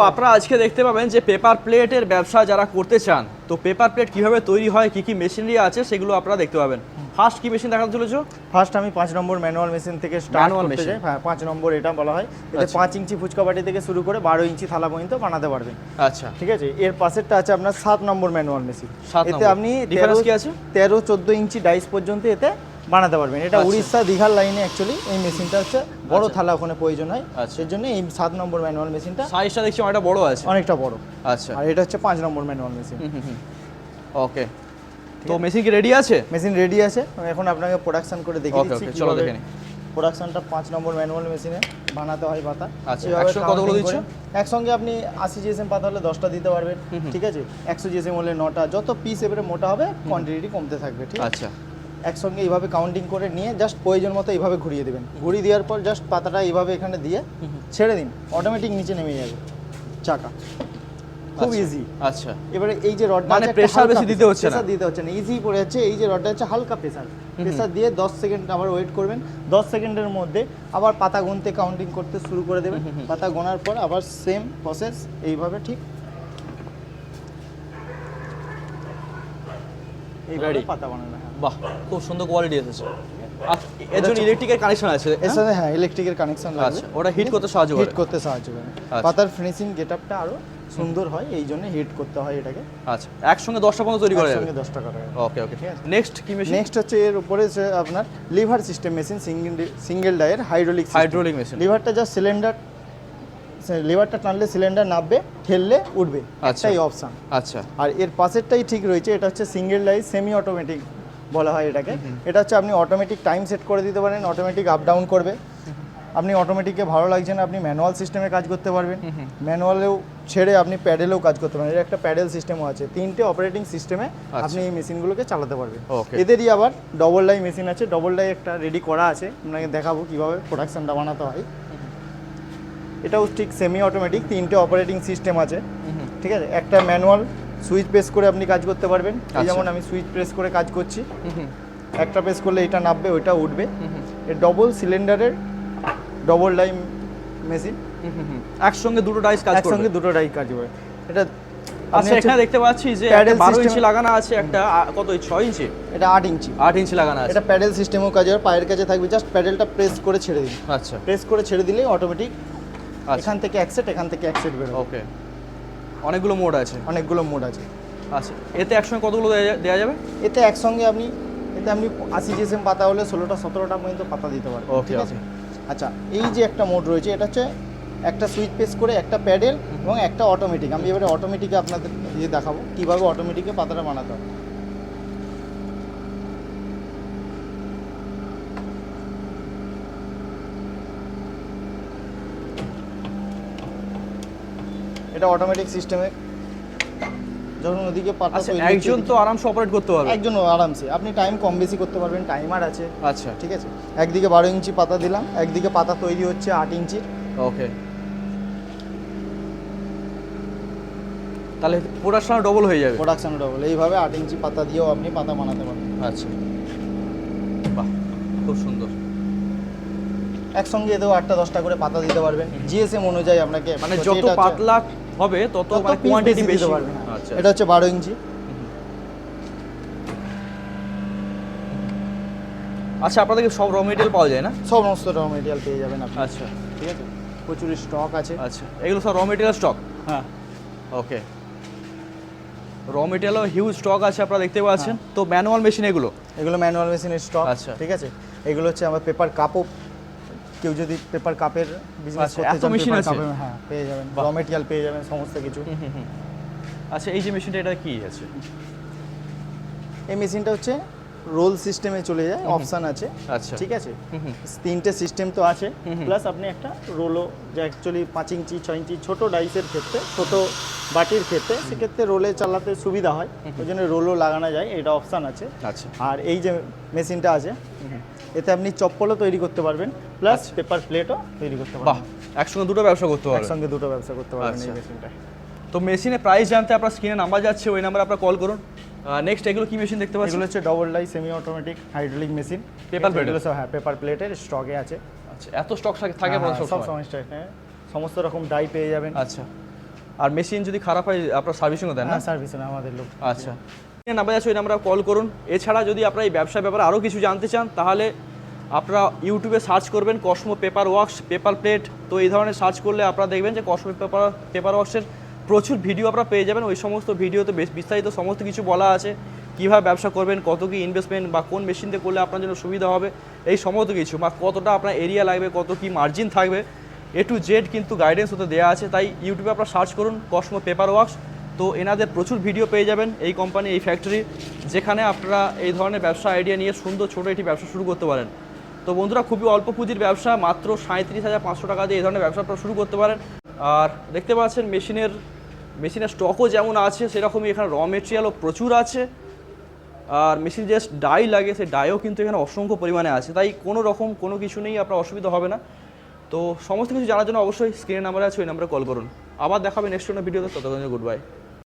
আপনারা আজকে দেখতে পাবেন যে পেপার প্লেটের ব্যবসা যারা করতে চান, তো পেপার প্লেট কিভাবে তৈরি হয়, কি কি মেশিনারি আছে সেগুলো আপনারা দেখতে পাবেন। ফার্স্ট কি মেশিন দেখাতে চলেছো? ফার্স্ট আমি 5 নম্বর ম্যানুয়াল মেশিন থেকে স্টার্ট করতে চাই। হ্যাঁ, 5 নম্বর এটা বলা হয়। এতে 5 ইঞ্চি ফুচকা বাটি থেকে শুরু করে 12 ইঞ্চি থালা পর্যন্ত বানাতে পারবেন। আচ্ছা, ঠিক আছে। এর পাশেরটা আছে আপনার 7 নম্বর ম্যানুয়াল মেশিন। এতে আপনি ডিফারেন্স কি আছে? 13-14 ইঞ্চি ডাইস পর্যন্ত এতে বানাতে পারবেন। এটা উড়িষ্যা দীঘার লাইনে অ্যাকচুয়ালি এই মেশিনটা হচ্ছে বড় থালা ওখানে প্রয়োজন হয়, সেই জন্য এই 7 নম্বর ম্যানুয়াল মেশিনটা সাইজটা দেখছি অনেকটা বড় আছে, অনেকটা বড়। আচ্ছা, আর এটা হচ্ছে 5 নম্বর ম্যানুয়াল মেশিন। ওকে, তো মেশিন কি রেডি আছে? মেশিন রেডি আছে। আমি এখন আপনাকে প্রোডাকশন করে দেখিয়ে দিচ্ছি। চলো দেখে নিই। প্রোডাকশনটা 5 নম্বর ম্যানুয়াল মেশিনে বানাতে হয় পাতা। আচ্ছা, একসঙ্গে কতগুলো দিচ্ছ? একসঙ্গে আপনি 80 জিএসএম পাতা হলে 10টা দিতে পারবেন, ঠিক আছে। 100 জিএসএম হলে 9টা। যত পিস এবারে মোটা হবে কোয়ান্টিটি কমতে থাকবে, ঠিক আছে। আচ্ছা, একসঙ্গে এইভাবে কাউন্টিং করে নিয়ে জাস্ট প্রয়োজন মতো এইভাবে ঘুরিয়ে দেবেন। ঘুরিয়ে দেওয়ার পর জাস্ট পাতাটা এইভাবে এখানে দিয়ে ছেড়ে দিন, অটোমেটিক নিচে নেমে যাবে চাকা। খুব ইজি। আচ্ছা, এবারে এই যে রডটা মানে প্রেসার বেশি দিতে হচ্ছে না, প্রেসার দিতে হচ্ছে না, ইজি পড়ে যাচ্ছে। এই যে রডটা হচ্ছে হালকা প্রেসার দিয়ে 10 সেকেন্ড আবার ওয়েট করবেন। 10 সেকেন্ডের মধ্যে আবার পাতা গুনতে কাউন্টিং করতে শুরু করে দেবেন। পাতা গোনার পর আবার সেম প্রসেস এইভাবে ঠিক এইভাবে পাতা বানানো। বাহ, খুব সুন্দর কোয়ালিটি এসেছে। এর জন্য ইলেকট্রিকের কানেকশন আছে? এর সাথে হ্যাঁ ইলেকট্রিকের কানেকশন লাগবে। আচ্ছা, ওটা হিট করতে সাহায্য করে? হিট করতে সাহায্য করে। পাতার ফিনিশিং গেটআপটা আরো সুন্দর হয়, এই জন্য হিট করতে হয় এটাকে। আচ্ছা, একসঙ্গে 10টা পর্যন্ত তৈরি করা যাবে? একসঙ্গে 10টা করা যাবে। ওকে ওকে, নেক্সট কি মেশিন? নেক্সট হচ্ছে এর উপরে যে আপনার লিভার সিস্টেম মেশিন, সিঙ্গেল ডায়ের হাইড্রোলিক মেশিন। লিভারটা জাস্ট সিলিন্ডার, লিভারটা টানলে সিলিন্ডার নামবে, ঠেললে উঠবে, একটাই অপশন। আচ্ছা, আর এর পাশেরটাই ঠিক রয়েছে। এটা হচ্ছে সিঙ্গেল ডাই সেমি অটোমেটিক বলা হয় এটাকে। এটা হচ্ছে আপনি অটোমেটিক টাইম সেট করে দিতে পারেন, অটোমেটিক আপ ডাউন করবে। আপনি অটোমেটিকে ভালো লাগছে না, আপনি ম্যানুয়াল সিস্টেমে কাজ করতে পারবেন। ম্যানুয়ালেও ছেড়ে আপনি প্যাডেলেও কাজ করতে পারেন। এর একটা প্যাডেল সিস্টেমও আছে। 3টে অপারেটিং সিস্টেমে আপনি এই মেশিনগুলোকে চালাতে পারবেন। এদেরই আবার ডবল ডাই মেশিন আছে। ডবল ডাই একটা রেডি করা আছে, আপনাকে দেখাবো কীভাবে প্রোডাকশনটা বানাতে হয়। এটাও ঠিক সেমি অটোমেটিক, 3টে অপারেটিং সিস্টেম আছে, ঠিক আছে। একটা ম্যানুয়াল, সুইচ প্রেস করে আপনি কাজ করতে পারবেন। এই যেমন আমি সুইচ প্রেস করে কাজ করছি, একটা প্রেস করলে এটা নামবে, ওইটা উঠবে। এর ডবল সিলিন্ডারের ডবল ডাই মেশিন, একসঙ্গে দুটো ডাইস কাজ করবে? একসঙ্গে দুটো ডাই কাজ করে এটা। আচ্ছা, এখানে দেখতে পাচ্ছি যে 12 ইঞ্চি লাগানো আছে, একটা কত 6 ইঞ্চি, এটা 8 ইঞ্চি, 8 ইঞ্চি লাগানো আছে। এটা প্যাডেল সিস্টেমও কাজ হয়, পায়ের কাছে থাকবে, জাস্ট প্যাডেলটা প্রেস করে ছেড়ে দিন। আচ্ছা, প্রেস করে ছেড়ে দিলেই অটোমেটিক এখান থেকে এক সেট, এখান থেকে এক সেট বেরোবে। ওকে, অনেকগুলো মোড আছে? অনেকগুলো মোড আছে। আচ্ছা, এতে একসঙ্গে কতগুলো দেওয়া যাবে? এতে একসঙ্গে আপনি 80 জিএসএম পাতা হলে 16টা 17টা পর্যন্ত পাতা দিতে পারবেন, ঠিক আছে। আচ্ছা, এই যে একটা মোড রয়েছে, এটা হচ্ছে একটা সুইচ প্রেস করে একটা প্যাডেল এবং একটা অটোমেটিক। আমি এবারে অটোমেটিকে আপনাদের দিয়ে দেখাবো কীভাবে অটোমেটিকে পাতাটা বানাতে হয়। এটা অটোমেটিক সিস্টেমে যখন ওদিকে পাতা তৈরি, একজন তো আরামসে অপারেট করতে পারবে? একজন আরামসে। আপনি টাইম কম বেশি করতে পারবেন, টাইমার আছে। আচ্ছা, ঠিক আছে। একদিকে 12 ইঞ্চি পাতা দিলাম, একদিকে পাতা তৈরি হচ্ছে 8 ইঞ্চির। ওকে, তাহলে প্রোডাকশন ডবল হয়ে যাবে? Production double. এইভাবে 8 ইঞ্চি পাতা দিয়েও আপনি পাতা বানাতে পারবেন। আচ্ছা, বাহ, খুব সুন্দর। একসঙ্গে এতেও 8টা 10টা করে পাতা দিতে পারবেন, জিএসএম অনুযায়ী আপনাকে, মানে যত পাতলা হবে তত কোয়ান্টিটি বেশি পারবেন। আচ্ছা, এটা হচ্ছে 12 ইঞ্চি। আচ্ছা, আপনাদের সব র মেটেরিয়াল পাওয়া যায় না? সমস্ত র মেটেরিয়াল পেয়ে যাবেন আপনি। আচ্ছা, ঠিক আছে, প্রচুর স্টক আছে। আচ্ছা, এগুলো সব র মেটেরিয়াল স্টক? হ্যাঁ, ওকে, র মেটেরিয়ালও হিউজ স্টক আছে আপনারা দেখতে পাচ্ছেন। তো ম্যানুয়াল মেশিন এগুলো ম্যানুয়াল মেশিনের স্টক। আচ্ছা, ঠিক আছে। এগুলো হচ্ছে আমার পেপার কাপও, কেউ যদি পেপার কাপের বিজনেস করতে চান, মেশিন আছে? হ্যাঁ পেয়ে যাবেন, র মেটেরিয়াল পেয়ে যাবেন সমস্ত কিছু। আচ্ছা, এই যে মেশিনটা, এটা কি আছে? এই মেশিনটা হচ্ছে রোল সিস্টেমে চলে যায়, অপশন আছে। আচ্ছা, ঠিক আছে। 3টে সিস্টেম তো আছে, প্লাস আপনি একটা রোলও, যে অ্যাকচুয়ালি 5 ইঞ্চি 6 ইঞ্চি ছোটো ডাইসের ক্ষেত্রে, ছোটো বাটির ক্ষেত্রে, সেক্ষেত্রে রোলে চালাতে সুবিধা হয়, ওই জন্য রোলও লাগানো যায়, এটা অপশান আছে। আচ্ছা, আর এই যে মেশিনটা আছে, এতে আপনি চপ্পলও তৈরি করতে পারবেন, প্লাস পেপার প্লেটও তৈরি করতে পারবেন। বাহ, একসঙ্গে দুটো ব্যবসা করতে পারবেন? একসঙ্গে দুটো ব্যবসা করতে পারবেন এই মেশিনটা। তো মেশিনের প্রাইস জানতে আপনার স্ক্রিনে নাম্বার যাচ্ছে, ওই নাম্বারে আপনারা কল করুন। নেক্সট এগুলো কি মেশিন দেখতে পাচ্ছেন? এগুলো হচ্ছে double die semi automatic hydraulic machine, paper plate? হ্যাঁ, পেপার প্লেটের স্টকে আছে। আচ্ছা, এত স্টক থাকে সব সময় স্টক, সমস্ত রকম ডাই পেয়ে যাবেন। আচ্ছা, আর মেশিন যদি খারাপ হয় আপনার সার্ভিসিংও দেন না? হ্যাঁ সার্ভিস আমাদের লোক। আচ্ছা, নাম্বার আছে ওই নাম্বারে কল করুন। এছাড়া যদি আপনারা এই ব্যবসার ব্যাপারে আরও কিছু জানতে চান তাহলে আপনারা ইউটিউবে সার্চ করবেন Cosmo paper works paper plate. তো এই ধরনের সার্চ করলে আপনারা দেখবেন যে কসমো পেপার ওয়ার্কসের প্রচুর ভিডিও আপনারা পেয়ে যাবেন। ওই সমস্ত ভিডিওতে বেশ বিস্তারিত সমস্ত কিছু বলা আছে, কীভাবে ব্যবসা করবেন, কত কী ইনভেস্টমেন্ট বা কোন মেশিন দিয়ে করলে আপনার জন্য সুবিধা হবে, এই সমস্ত কিছু বা কতটা আপনার এরিয়া লাগবে, কত কী মার্জিন থাকবে, A to Z কিন্তু গাইডেন্স ওতে দেওয়া আছে। তাই ইউটিউবে আপনারা সার্চ করুন কসমো পেপার ওয়ার্কস। তো এনাদের প্রচুর ভিডিও পেয়ে যাবেন, এই কোম্পানি, এই ফ্যাক্টরি, যেখানে আপনারা এই ধরনের ব্যবসা আইডিয়া নিয়ে সুন্দর ছোটো একটি ব্যবসা শুরু করতে পারেন। তো বন্ধুরা, খুবই অল্প পুঁজির ব্যবসা, মাত্র 37,500 টাকা দিয়ে এই ধরনের ব্যবসা আপনারা শুরু করতে পারেন। আর দেখতে পাচ্ছেন মেশিনের স্টকও যেমন আছে সেরকমই এখানে র মেটেরিয়ালও প্রচুর আছে। আর মেশিন যে ডাই লাগে সেই ডাইও কিন্তু এখানে অসংখ্য পরিমাণে আছে। তাই কোনো রকম কোনো কিছু নেই, আপনার অসুবিধা হবে না। তো সমস্ত কিছু জানার জন্য অবশ্যই স্ক্রিনের নাম্বার আছে, ওই নাম্বারে কল করুন। আবার দেখাবে নেক্সট কোনো ভিডিওতে, ততক্ষণ গুড বাই।